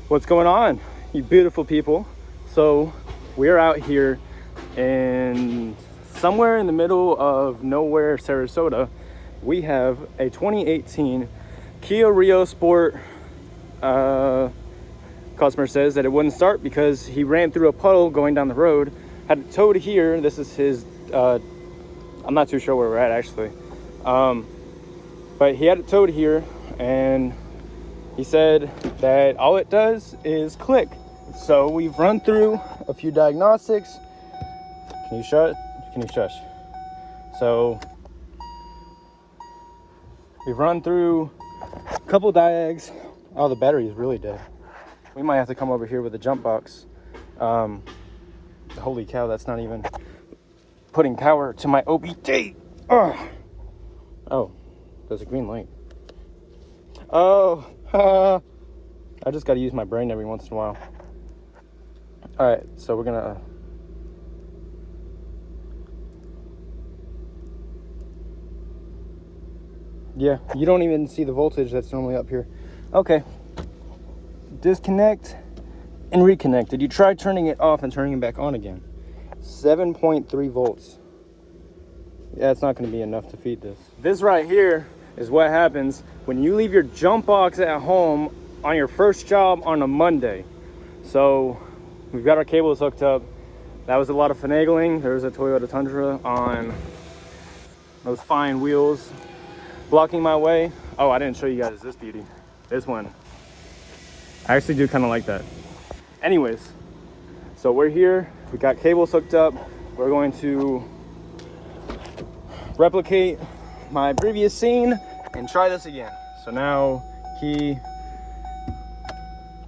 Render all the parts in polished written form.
What's going on, you beautiful people? So we're out here in somewhere in the middle of nowhere, Sarasota. We have a 2018 Kia Rio Sport. Customer says that it wouldn't start because he ran through a puddle going down the road. Had it towed here. This is his, I'm not too sure where we're at actually. But he had it towed here, and he said that all it does is click. So we've run through a few diagnostics. Can you shut? Can you shush? So we've run through a couple diags. Oh, the battery is really dead. We might have to come over here with a jump box. Holy cow, that's not even putting power to my OBD. Oh, there's a green light. Oh, I just got to use my brain every once in a while. All right, so we're gonna. Yeah, you don't even see the voltage that's normally up here. Okay. Disconnect and reconnect. Did you try turning it off and turning it back on again? 7.3 volts. Yeah, it's not going to be enough to feed this. This right here is what happens when you leave your jump box at home on your first job on a Monday. So we've got our cables hooked up. That was a lot of finagling. There's a Toyota Tundra on those fine wheels blocking my way. Oh, I didn't show you guys this beauty. This one. I actually do kind of like that. Anyways, so we're here. We got cables hooked up. We're going to replicate my previous scene and try this again. So now key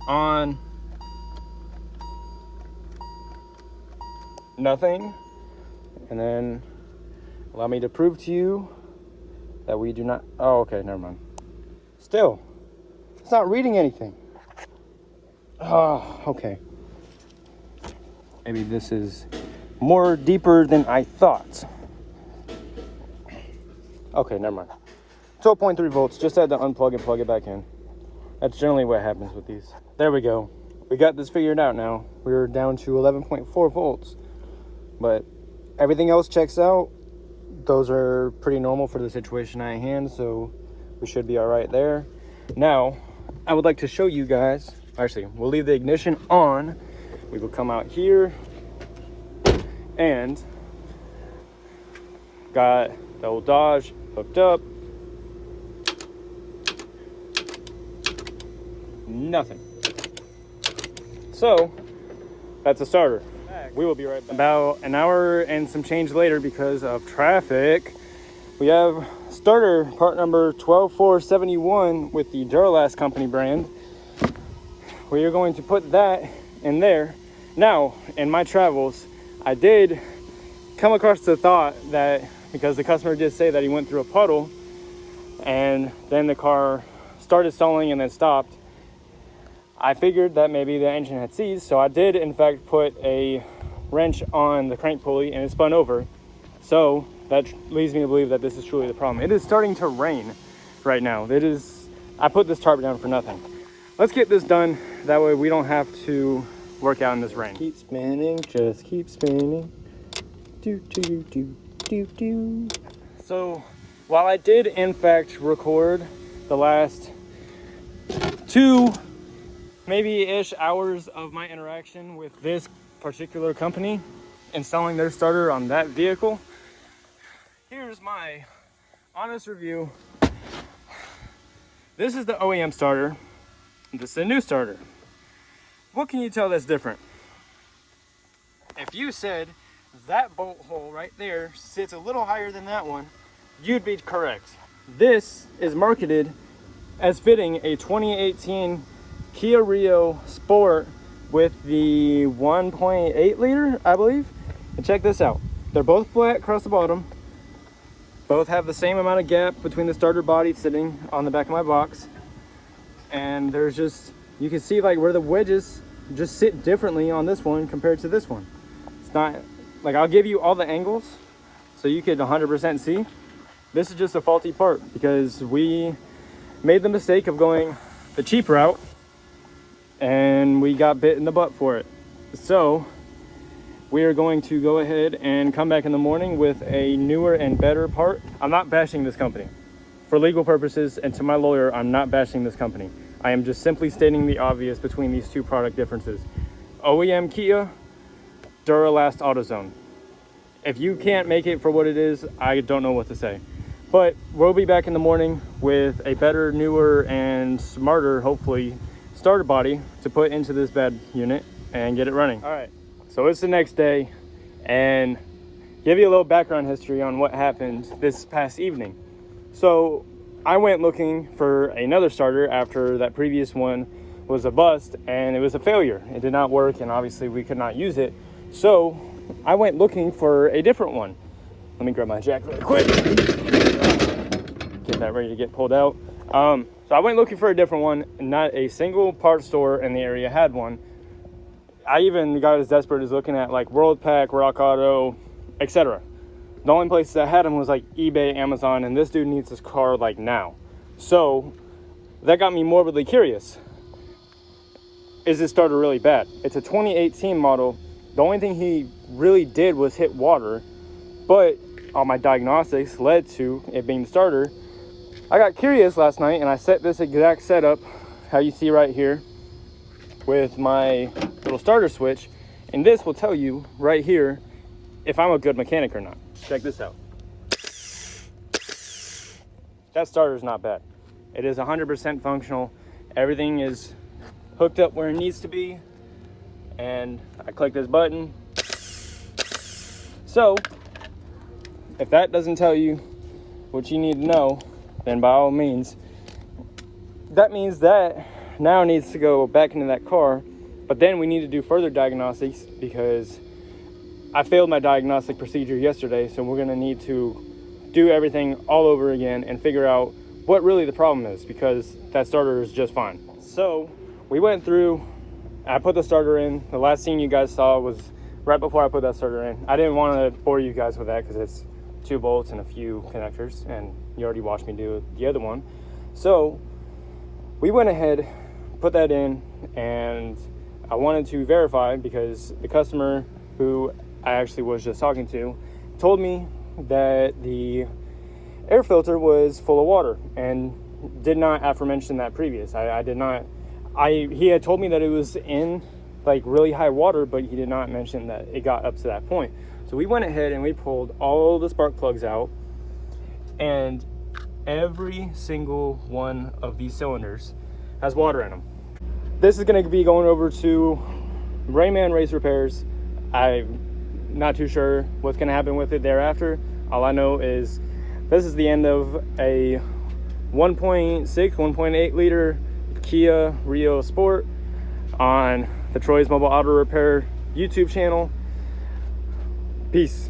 on, nothing, and then allow me to prove to you that we do not. Oh, okay, never mind. Still, it's not reading anything. Oh, okay. Maybe this is more deeper than I thought. Okay, never mind. 12.3 volts. Just had to unplug and plug it back in. That's generally what happens with these. There we go. We got this figured out now. We're down to 11.4 volts. But everything else checks out. Those are pretty normal for the situation at hand, so we should be all right there. Now, I would like to show you guys. Actually, we'll leave the ignition on. We will come out here and got the old Dodge hooked up. Nothing. So that's a starter. We will be right back. About an hour and some change later, because of traffic, we have starter part number 12471 with the Duralast company brand. We are going to put that in there. Now, in my travels, I did come across the thought that because the customer did say that he went through a puddle and then the car started stalling and then stopped, I figured that maybe the engine had seized. So I did in fact put a wrench on the crank pulley and it spun over. So that leads me to believe that this is truly the problem. It is starting to rain right now. I put this tarp down for nothing. Let's get this done. That way we don't have to work out in this rain. Keep spinning, just keep spinning. Do, do, do, do, do. So while I did in fact record the last 2 maybe-ish hours of my interaction with this particular company installing their starter on that vehicle, here's my honest review. This is the OEM starter. This is a new starter. What can you tell that's different? If you said that bolt hole right there sits a little higher than that one, you'd be correct. This is marketed as fitting a 2018 Kia Rio Sport with the 1.8 liter, I believe. And check this out. They're both flat across the bottom. Both have the same amount of gap between the starter body sitting on the back of my box. And there's just, you can see like where the wedges just sit differently on this one compared to this one. It's not, like I'll give you all the angles so you could 100% see. This is just a faulty part because we made the mistake of going the cheap route and we got bit in the butt for it. So we are going to go ahead and come back in the morning with a newer and better part. I'm not bashing this company. For legal purposes and to my lawyer, I'm not bashing this company. I am just simply stating the obvious between these two product differences. OEM Kia, Duralast AutoZone. If you can't make it for what it is, I don't know what to say. But we'll be back in the morning with a better, newer, and smarter, hopefully, starter body to put into this bad unit and get it running. All right, so it's the next day, and give you a little background history on what happened this past evening. So I went looking for another starter after that previous one was a bust and it was a failure. It did not work, and obviously we could not use it. So I went looking for a different one. Let me grab my jack really quick. Get that ready to get pulled out. So I went looking for a different one. Not a single parts store in the area had one. I even got as desperate as looking at like Worldpac, Rock Auto, etc. The only place that had them was like eBay, Amazon, and this dude needs his car like now. So that got me morbidly curious. Is this starter really bad? It's a 2018 model. The only thing he really did was hit water, but all my diagnostics led to it being the starter. I got curious last night and I set this exact setup, how you see right here, with my little starter switch, and this will tell you right here if I'm a good mechanic or not. Check this out. That starter is not bad. It is 100% functional. Everything is hooked up where it needs to be, and I click this button. So if that doesn't tell you what you need to know, then by all means, that means that now needs to go back into that car. But then we need to do further diagnostics because I failed my diagnostic procedure yesterday, so we're gonna need to do everything all over again and figure out what really the problem is, because that starter is just fine. So we went through, I put the starter in. The last scene you guys saw was right before I put that starter in. I didn't want to bore you guys with that because it's 2 bolts and a few connectors, and you already watched me do the other one. So we went ahead, put that in, and I wanted to verify because the customer who I actually was just talking to told me that the air filter was full of water and did not aforemention that previous. I did not. He had told me that it was in like really high water, but he did not mention that it got up to that point. So we went ahead and we pulled all the spark plugs out, and every single one of these cylinders has water in them. This is going to be going over to Rayman Race Repairs. I'm not too sure what's going to happen with it thereafter. All I know is this is the end of a 1.8 liter Kia Rio Sport on the Troy's Mobile Auto Repair YouTube channel. Peace.